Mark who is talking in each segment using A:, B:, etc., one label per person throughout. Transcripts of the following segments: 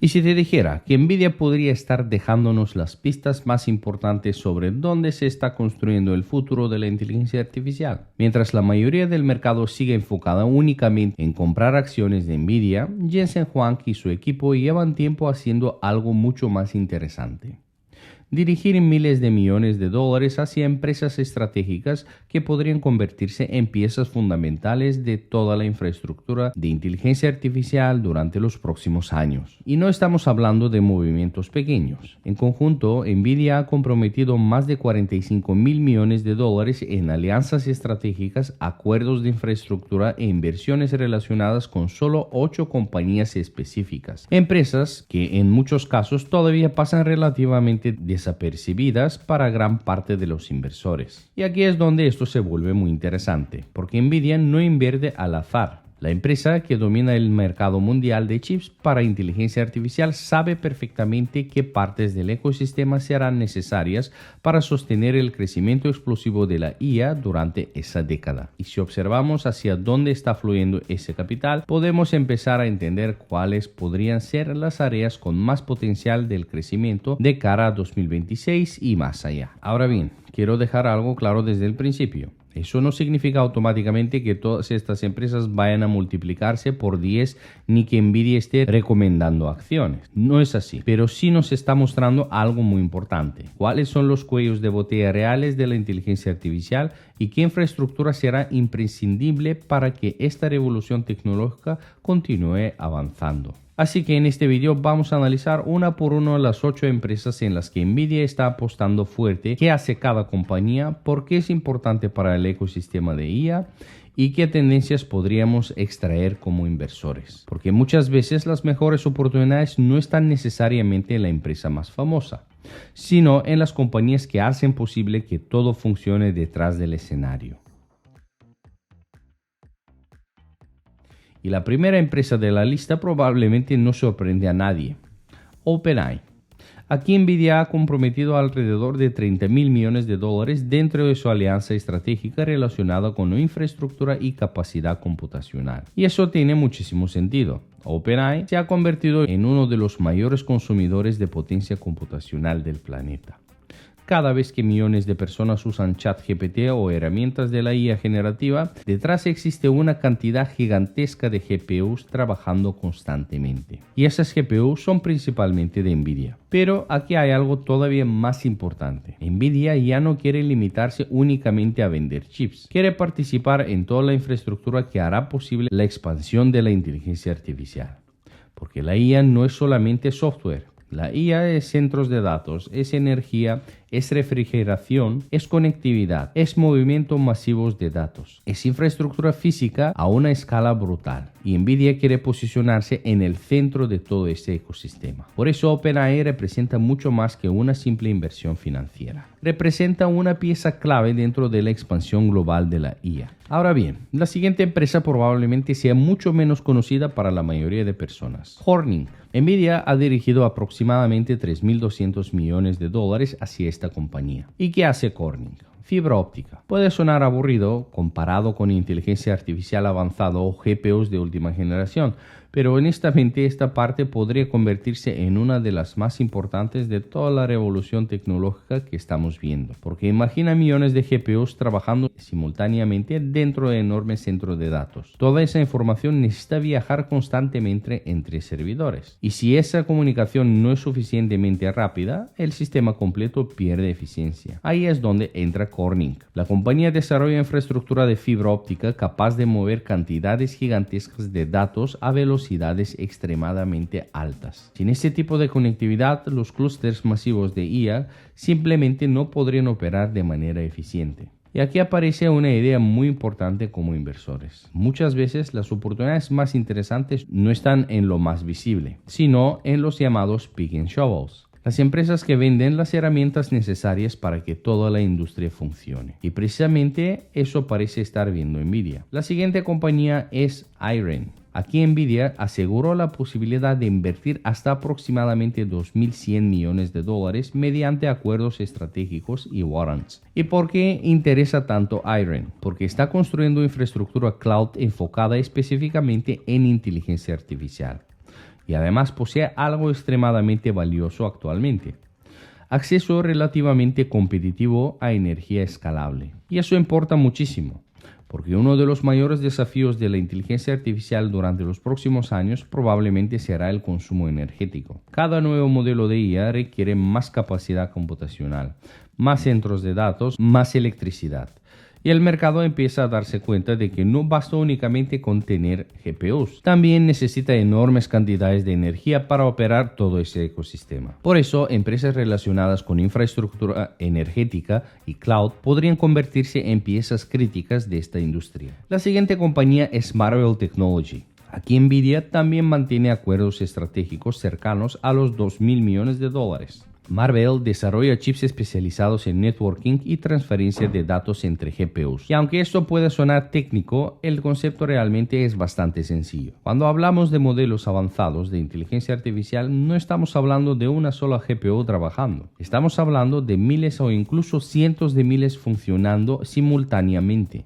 A: Y si te dijera que Nvidia podría estar dejándonos las pistas más importantes sobre dónde se está construyendo el futuro de la inteligencia artificial. Mientras la mayoría del mercado sigue enfocada únicamente en comprar acciones de Nvidia, Jensen Huang y su equipo llevan tiempo haciendo algo mucho más interesante: dirigir miles de millones de dólares hacia empresas estratégicas que podrían convertirse en piezas fundamentales de toda la infraestructura de inteligencia artificial durante los próximos años. Y no estamos hablando de movimientos pequeños. En conjunto, Nvidia ha comprometido más de 45 mil millones de dólares en alianzas estratégicas, acuerdos de infraestructura e inversiones relacionadas con solo 8 compañías específicas. Empresas que en muchos casos todavía pasan relativamente desapercibidas para gran parte de los inversores. Y aquí es donde esto se vuelve muy interesante, porque Nvidia no invierte al azar. La empresa que domina el mercado mundial de chips para inteligencia artificial sabe perfectamente qué partes del ecosistema serán necesarias para sostener el crecimiento explosivo de la IA durante esa década. Y si observamos hacia dónde está fluyendo ese capital, podemos empezar a entender cuáles podrían ser las áreas con más potencial del crecimiento de cara a 2026 y más allá. Ahora bien, quiero dejar algo claro desde el principio. Eso no significa automáticamente que todas estas empresas vayan a multiplicarse por 10 ni que Nvidia esté recomendando acciones. No es así, pero sí nos está mostrando algo muy importante: cuáles son los cuellos de botella reales de la inteligencia artificial y qué infraestructura será imprescindible para que esta revolución tecnológica continúe avanzando. Así que en este video vamos a analizar una por una las 8 empresas en las que Nvidia está apostando fuerte, qué hace cada compañía, por qué es importante para el ecosistema de IA y qué tendencias podríamos extraer como inversores. Porque muchas veces las mejores oportunidades no están necesariamente en la empresa más famosa, sino en las compañías que hacen posible que todo funcione detrás del escenario. Y la primera empresa de la lista probablemente no sorprende a nadie: OpenAI. Aquí Nvidia ha comprometido alrededor de 30 mil millones de dólares dentro de su alianza estratégica relacionada con infraestructura y capacidad computacional. Y eso tiene muchísimo sentido. OpenAI se ha convertido en uno de los mayores consumidores de potencia computacional del planeta. Cada vez que millones de personas usan ChatGPT o herramientas de la IA generativa, detrás existe una cantidad gigantesca de GPUs trabajando constantemente. Y esas GPUs son principalmente de Nvidia. Pero aquí hay algo todavía más importante. Nvidia ya no quiere limitarse únicamente a vender chips. Quiere participar en toda la infraestructura que hará posible la expansión de la inteligencia artificial. Porque la IA no es solamente software. La IA es centros de datos, es energía, es refrigeración, es conectividad, es movimientos masivos de datos, es infraestructura física a una escala brutal. Y Nvidia quiere posicionarse en el centro de todo este ecosistema. Por eso OpenAI representa mucho más que una simple inversión financiera. Representa una pieza clave dentro de la expansión global de la IA. Ahora bien, la siguiente empresa probablemente sea mucho menos conocida para la mayoría de personas: Corning. Nvidia ha dirigido aproximadamente 3.200 millones de dólares hacia esta compañía. ¿Y qué hace Corning? Fibra óptica. Puede sonar aburrido comparado con inteligencia artificial avanzada o GPUs de última generación, pero honestamente esta parte podría convertirse en una de las más importantes de toda la revolución tecnológica que estamos viendo. Porque imagina millones de GPUs trabajando simultáneamente dentro de enormes centros de datos. Toda esa información necesita viajar constantemente entre servidores. Y si esa comunicación no es suficientemente rápida, el sistema completo pierde eficiencia. Ahí es donde entra Corning. La compañía desarrolla infraestructura de fibra óptica capaz de mover cantidades gigantescas de datos a velocidades extremadamente altas. Sin este tipo de conectividad, los clústeres masivos de IA simplemente no podrían operar de manera eficiente. Y aquí aparece una idea muy importante como inversores. Muchas veces las oportunidades más interesantes no están en lo más visible, sino en los llamados pick and shovels. Las empresas que venden las herramientas necesarias para que toda la industria funcione. Y precisamente eso parece estar viendo Nvidia. La siguiente compañía es Iron. Aquí Nvidia aseguró la posibilidad de invertir hasta aproximadamente 2.100 millones de dólares mediante acuerdos estratégicos y warrants. ¿Y por qué interesa tanto Iron? Porque está construyendo infraestructura cloud enfocada específicamente en inteligencia artificial. y además posee algo extremadamente valioso actualmente: acceso relativamente competitivo a energía escalable. Y eso importa muchísimo, porque uno de los mayores desafíos de la inteligencia artificial durante los próximos años probablemente será el consumo energético. Cada nuevo modelo de IA requiere más capacidad computacional, más centros de datos, más electricidad. Y el mercado empieza a darse cuenta de que no basta únicamente con tener GPUs, también necesita enormes cantidades de energía para operar todo ese ecosistema. Por eso, empresas relacionadas con infraestructura energética y cloud podrían convertirse en piezas críticas de esta industria. La siguiente compañía es Marvell Technology. Aquí Nvidia también mantiene acuerdos estratégicos cercanos a los $2.000 millones. Marvell desarrolla chips especializados en networking y transferencia de datos entre GPUs. Y aunque esto pueda sonar técnico, el concepto realmente es bastante sencillo. Cuando hablamos de modelos avanzados de inteligencia artificial, no estamos hablando de una sola GPU trabajando. Estamos hablando de miles o incluso cientos de miles funcionando simultáneamente.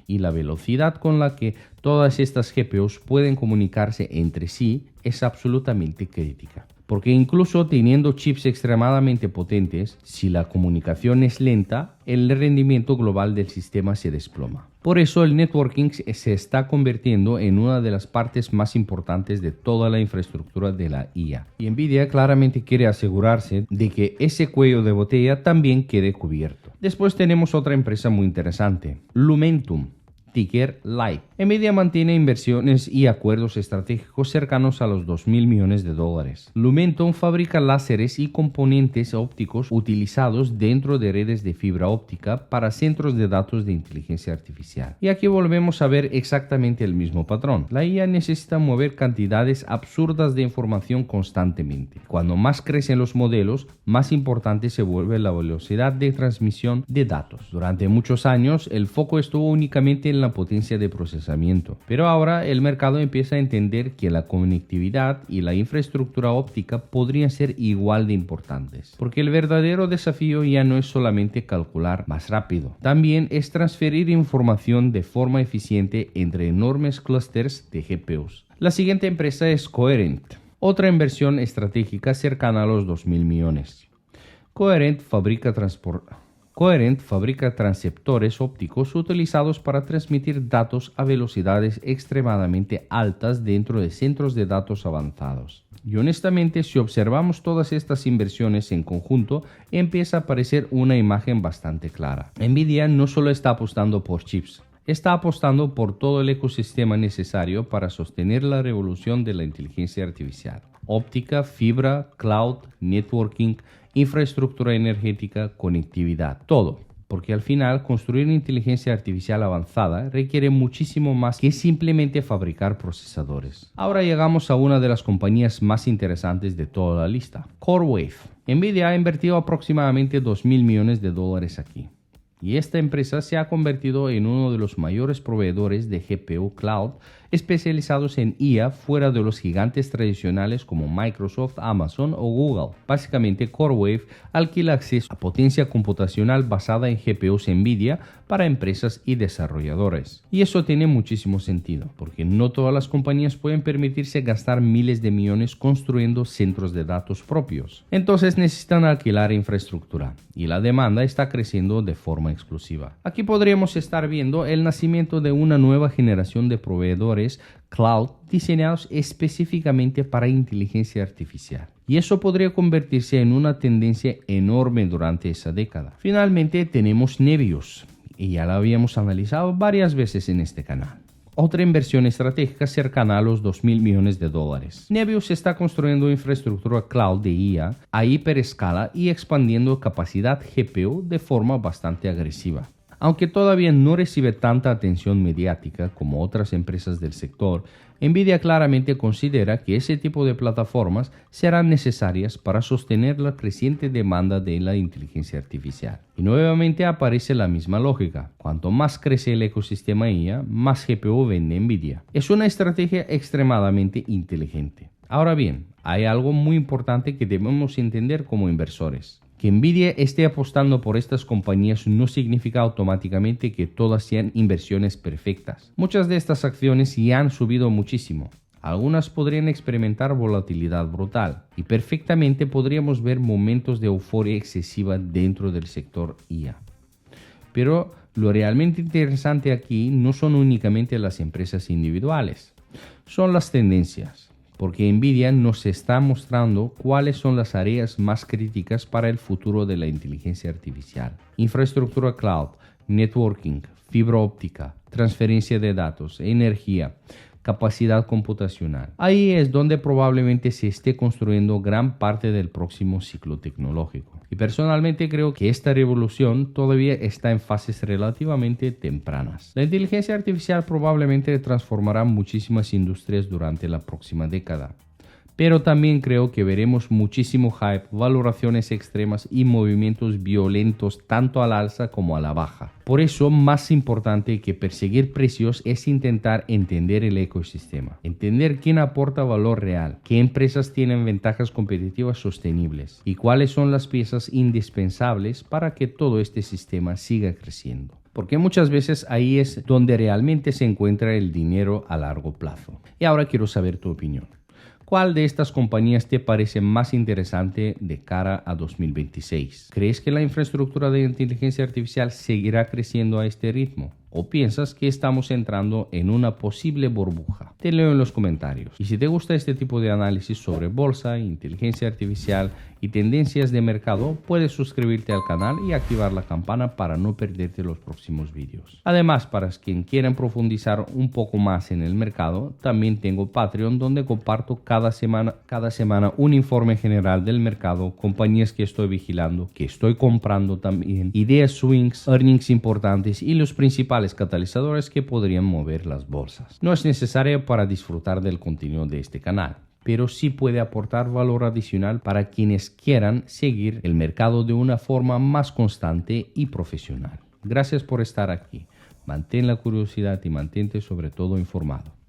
A: Y la velocidad con la que todas estas GPUs pueden comunicarse entre sí es absolutamente crítica. Porque incluso teniendo chips extremadamente potentes, si la comunicación es lenta, el rendimiento global del sistema se desploma. Por eso el networking se está convirtiendo en una de las partes más importantes de toda la infraestructura de la IA. Y Nvidia claramente quiere asegurarse de que ese cuello de botella también quede cubierto. Después tenemos otra empresa muy interesante, Lumentum, ticker LIGHT. Nvidia mantiene inversiones y acuerdos estratégicos cercanos a los $2.000 millones. Lumentum fabrica láseres y componentes ópticos utilizados dentro de redes de fibra óptica para centros de datos de inteligencia artificial. Y aquí volvemos a ver exactamente el mismo patrón. La IA necesita mover cantidades absurdas de información constantemente. Cuando más crecen los modelos, más importante se vuelve la velocidad de transmisión de datos. Durante muchos años, el foco estuvo únicamente en la potencia de procesamiento, pero ahora el mercado empieza a entender que la conectividad y la infraestructura óptica podrían ser igual de importantes, porque el verdadero desafío ya no es solamente calcular más rápido, también es transferir información de forma eficiente entre enormes clústeres de GPUs. La siguiente empresa es Coherent, otra inversión estratégica cercana a los $2.000 millones. Coherent fabrica transceptores ópticos utilizados para transmitir datos a velocidades extremadamente altas dentro de centros de datos avanzados. Y honestamente, si observamos todas estas inversiones en conjunto, empieza a aparecer una imagen bastante clara. Nvidia no solo está apostando por chips, está apostando por todo el ecosistema necesario para sostener la revolución de la inteligencia artificial. Óptica, fibra, cloud, networking, infraestructura energética, conectividad, todo. Porque al final construir inteligencia artificial avanzada requiere muchísimo más que simplemente fabricar procesadores. Ahora llegamos a una de las compañías más interesantes de toda la lista, CoreWeave. Nvidia ha invertido aproximadamente $2.000 millones aquí. Y esta empresa se ha convertido en uno de los mayores proveedores de GPU Cloud especializados en IA fuera de los gigantes tradicionales como Microsoft, Amazon o Google. Básicamente, CoreWeave alquila acceso a potencia computacional basada en GPUs Nvidia para empresas y desarrolladores. Y eso tiene muchísimo sentido, porque no todas las compañías pueden permitirse gastar miles de millones construyendo centros de datos propios. Entonces necesitan alquilar infraestructura, y la demanda está creciendo de forma explosiva. Aquí podríamos estar viendo el nacimiento de una nueva generación de proveedores cloud diseñados específicamente para inteligencia artificial. Y eso podría convertirse en una tendencia enorme durante esa década. Finalmente tenemos Nebius, y ya la habíamos analizado varias veces en este canal. Otra inversión estratégica cercana a los $2.000 millones. Nebius está construyendo infraestructura cloud de IA a hiperescala y expandiendo capacidad GPU de forma bastante agresiva. Aunque todavía no recibe tanta atención mediática como otras empresas del sector, Nvidia claramente considera que ese tipo de plataformas serán necesarias para sostener la creciente demanda de la inteligencia artificial. Y nuevamente aparece la misma lógica. Cuanto más crece el ecosistema IA, más GPU vende Nvidia. Es una estrategia extremadamente inteligente. Ahora bien, hay algo muy importante que debemos entender como inversores. Que Nvidia esté apostando por estas compañías no significa automáticamente que todas sean inversiones perfectas. Muchas de estas acciones ya han subido muchísimo. Algunas podrían experimentar volatilidad brutal y perfectamente podríamos ver momentos de euforia excesiva dentro del sector IA. Pero lo realmente interesante aquí no son únicamente las empresas individuales, son las tendencias, porque Nvidia nos está mostrando cuáles son las áreas más críticas para el futuro de la inteligencia artificial. Infraestructura cloud, networking, fibra óptica, transferencia de datos, energía, capacidad computacional. Ahí es donde probablemente se esté construyendo gran parte del próximo ciclo tecnológico. Y personalmente creo que esta revolución todavía está en fases relativamente tempranas. La inteligencia artificial probablemente transformará muchísimas industrias durante la próxima década. Pero también creo que veremos muchísimo hype, valoraciones extremas y movimientos violentos tanto al alza como a la baja. Por eso, más importante que perseguir precios es intentar entender el ecosistema, entender quién aporta valor real, qué empresas tienen ventajas competitivas sostenibles y cuáles son las piezas indispensables para que todo este sistema siga creciendo. Porque muchas veces ahí es donde realmente se encuentra el dinero a largo plazo. Y ahora quiero saber tu opinión. ¿Cuál de estas compañías te parece más interesante de cara a 2026? ¿Crees que la infraestructura de inteligencia artificial seguirá creciendo a este ritmo? ¿O piensas que estamos entrando en una posible burbuja? Te leo en los comentarios. Y si te gusta este tipo de análisis sobre bolsa, inteligencia artificial y tendencias de mercado, puedes suscribirte al canal y activar la campana para no perderte los próximos vídeos. Además, para quien quieran profundizar un poco más en el mercado, también tengo Patreon, donde comparto cada semana un informe general del mercado, compañías que estoy vigilando, que estoy comprando también, ideas swings, earnings importantes y los principales catalizadores que podrían mover las bolsas. No es necesario para disfrutar del contenido de este canal, pero sí puede aportar valor adicional para quienes quieran seguir el mercado de una forma más constante y profesional. Gracias por estar aquí. Mantén la curiosidad y mantente sobre todo informado.